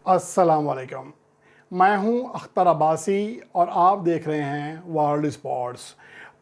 अस्सलाम वालेकुम। मैं हूं अख्तर अब्बासी और आप देख रहे हैं world sports.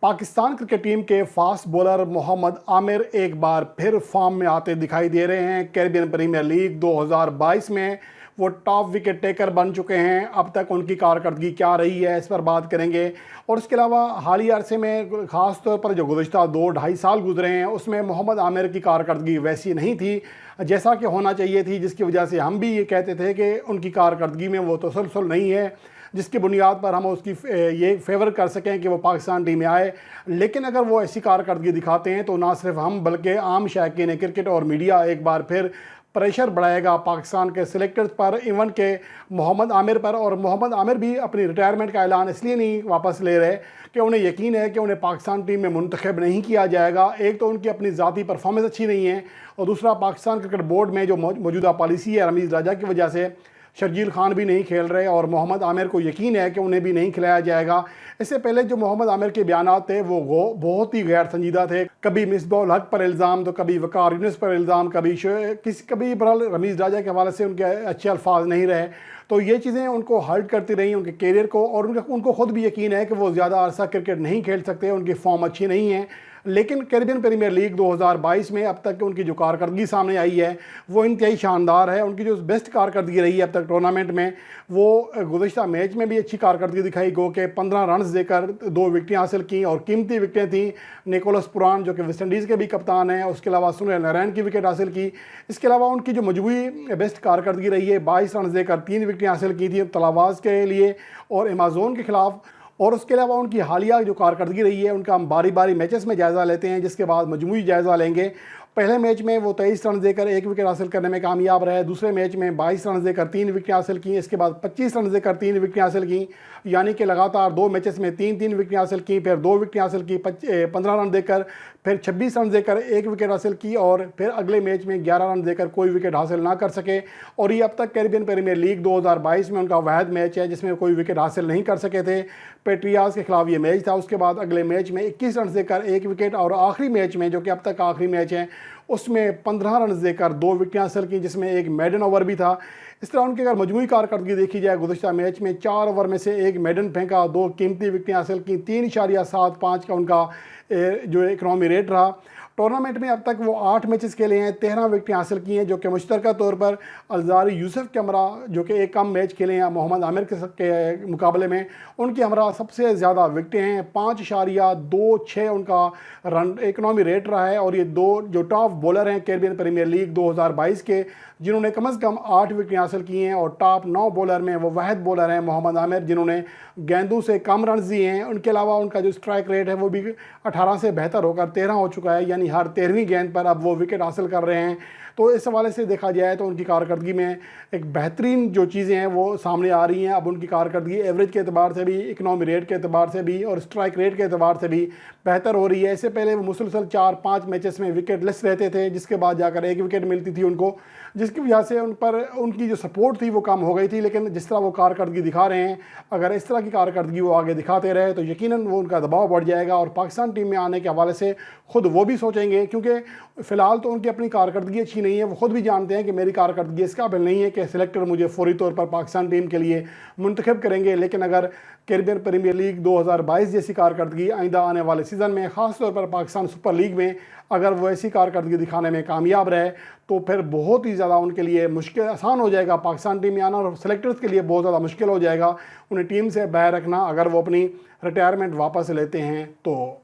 Pakistan cricket team के फास्ट बॉलर मोहम्मद आमिर एक बार फिर फॉर्म में आते दिखाई दे रहे हैं। कैरिबियन प्रीमियर लीग 2022 में वो टॉप विकेट टेकर बन चुके हैं। अब तक उनकी कारकर्दगी क्या रही है, इस पर बात करेंगे। और इसके अलावा हालिया अरसे में ख़ास तौर पर जो गुज़श्ता 2-2.5 साल गुजरे हैं उसमें मोहम्मद आमिर की कारकर्दगी वैसी नहीं थी जैसा कि होना चाहिए थी, जिसकी वजह से हम भी ये कहते थे कि उनकी कारकर्दगी में वो तसलसल नहीं है जिसकी बुनियाद पर हम उसकी ये फेवर कर सकें कि वो पाकिस्तान टीम में आए। लेकिन अगर वो ऐसी कारकर्दगी दिखाते हैं तो ना सिर्फ हम बल्कि आम शायकीन क्रिकेट और मीडिया एक बार फिर प्रेशर बढ़ाएगा पाकिस्तान के सिलेक्टर्स पर, इवन के मोहम्मद आमिर पर। और मोहम्मद आमिर भी अपनी रिटायरमेंट का ऐलान इसलिए नहीं वापस ले रहे कि उन्हें यकीन है कि उन्हें पाकिस्तान टीम में मुंतखब नहीं किया जाएगा। एक तो उनकी अपनी ज़ाती परफॉर्मेंस अच्छी नहीं है और दूसरा पाकिस्तान क्रिकेट बोर्ड में जो मौजूदा पॉलिसी है रमीज़ राजा की वजह से शर्जील खान भी नहीं खेल रहे और मोहम्मद आमिर को यकीन है कि उन्हें भी नहीं खिलाया जाएगा। इससे पहले जो मोहम्मद आमिर के बयान थे वो बहुत ही गैर संजीदा थे। कभी मिसबाउल हक पर इल्ज़ाम तो कभी वकार यूनुस पर इल्ज़ाम, कभी बहरहाल रमीज़ राजा के हवाले से उनके अच्छे अल्फाज नहीं रहे। तो ये चीज़ें उनको हर्ट करती रही उनके कैरियर को। और उनको खुद भी यकीन है कि वो ज़्यादा अरसा क्रिकेट नहीं खेल सकते, उनकी फॉर्म अच्छी नहीं है। लेकिन कैरिबियन प्रीमियर लीग 2022 में अब तक उनकी जो कारकर्दगी सामने आई है वो इंतहाई शानदार है। उनकी जो बेस्ट कारकर्दगी रही है अब तक टूर्नामेंट में, वो गुज़श्ता मैच में भी अच्छी कारकर्दगी दिखाई। गो के 15 रन्स देकर 2 विकेटें हासिल की और कीमती विकेटें थी। निकोलस पुरान जो कि वेस्ट इंडीज़ के भी कप्तान हैं, उसके अलावा सुनील नारायण की विकेट हासिल की। इसके अलावा उनकी जो मजमूई बेस्ट कारकर्दगी रही है, 22 रन देकर 3 विकेटें हासिल की थी तलावाज़ के लिए और अमेज़न के खिलाफ। और उसके अलावा उनकी हालिया जो कारकर्दगी रही है उनका हम बारी बारी मैचेस में जायज़ा लेते हैं, जिसके बाद मजमूई जायज़ा लेंगे। पहले मैच में वो 23 रन देकर 1 विकेट हासिल करने में कामयाब रहे। दूसरे मैच में 22 रन देकर 3 विकेट हासिल की। इसके बाद 25 रन देकर 3 विकेट हासिल की, यानी कि लगातार 2 मैचेस में 3-3 विकेट हासिल की। फिर 2 विकेट हासिल की 15 रन देकर, फिर 26 रन देकर 1 विकेट हासिल की और फिर अगले मैच में 11 रन देकर कोई विकेट हासिल ना कर सके। और ये अब तक कैरिबियन प्रीमियर लीग 2022 में उनका वाहिद मैच है जिसमें कोई विकेट हासिल नहीं कर सके थे। पेट्रियाज के खिलाफ ये मैच था। उसके बाद अगले मैच में 21 रन देकर 1 विकेट और आखिरी मैच में, जो कि अब तक का आखिरी मैच है, उसमें 15 रन देकर 2 विकेट हासिल की, जिसमें एक मेडन ओवर भी था। इस तरह उनकी अगर मजमूई कारकर्दगी देखी जाए, गुज़श्ता मैच में 4 ओवर में से 1 मेडन फेंका, 2 कीमती विकेटें हासिल की, 3.75 का उनका जो इकनॉमी रेट रहा। टूर्नामेंट में अब तक वो 8 मैचेस खेले हैं, 13 विकेटें हासिल की हैं, जो कि मुश्तरका तौर पर अलजारी यूसुफ के हमरा जो कि एक कम मैच खेले हैं मोहम्मद आमिर के मुकाबले में, उनके हमरा सबसे ज़्यादा विकेटें हैं। 5.26 उनका रन इकनॉमी रेट रहा है। और ये 2 जो टॉप बॉलर हैं कैरिबियन प्रीमियर लीग 2022 के, जिन्होंने कम से कम 8 विकेटें हासिल की हैं। और टॉप 9 बॉलर में वो वाहिद बॉलर हैं मोहम्मद आमिर जिन्होंने गेंदों से कम रन दिए हैं। उनके अलावा उनका जो स्ट्राइक रेट है वो भी 18 से बेहतर होकर 13 हो चुका है, यानी हर 13वीं गेंद पर अब वो विकेट हासिल कर रहे हैं। तो इस हवाले से देखा जाए तो उनकी कारकर्दगी में एक बेहतरीन जो चीज़ें हैं वो सामने आ रही हैं। अब उनकी कारकर्दगी एवरेज के अतबार से भी, इकनॉमी रेट के अतबार से भी और स्ट्राइक रेट के अतबार से भी बेहतर हो रही है। इससे पहले वो मुसलसल 4-5 मैचेस में विकेट लेस रहते थे, जिसके बाद जाकर 1 विकेट मिलती थी उनको, जिसकी वजह से उन पर उनकी जो सपोर्ट थी वो कम हो गई थी। लेकिन जिस तरह वो कारकर्दगी दिखा रहे हैं, अगर इस तरह की कारकर्दगी वो आगे दिखाते रहे तो यकीनन वो उनका दबाव बढ़ जाएगा और पाकिस्तान टीम में आने के हवाले से खुद वो भी सोचेंगे, क्योंकि फ़िलहाल तो उनकी अपनी कारकर्दगी अच्छी नहीं है। वो खुद भी जानते हैं कि मेरी कारकर्दगी इस काबिल नहीं है कि सिलेक्टर मुझे फौरी तौर पर पाकिस्तान टीम के लिए मुंतखब करेंगे। लेकिन अगर कैरिबियन प्रीमियर लीग 2022 जैसी कारकर्दगी आइंदा आने वाले सीज़न में, ख़ास तौर पर पाकिस्तान सुपर लीग में, अगर वो ऐसी कारकर्दगी दिखाने में कामयाब रहे तो फिर बहुत ही ज़्यादा उनके लिए मुश्किल आसान हो जाएगा पाकिस्तान टीम में आना, और सेलेक्टर्स के लिए बहुत ज़्यादा मुश्किल हो जाएगा उन्हें टीम से बाहर रखना अगर वो अपनी रिटायरमेंट वापस लेते हैं तो।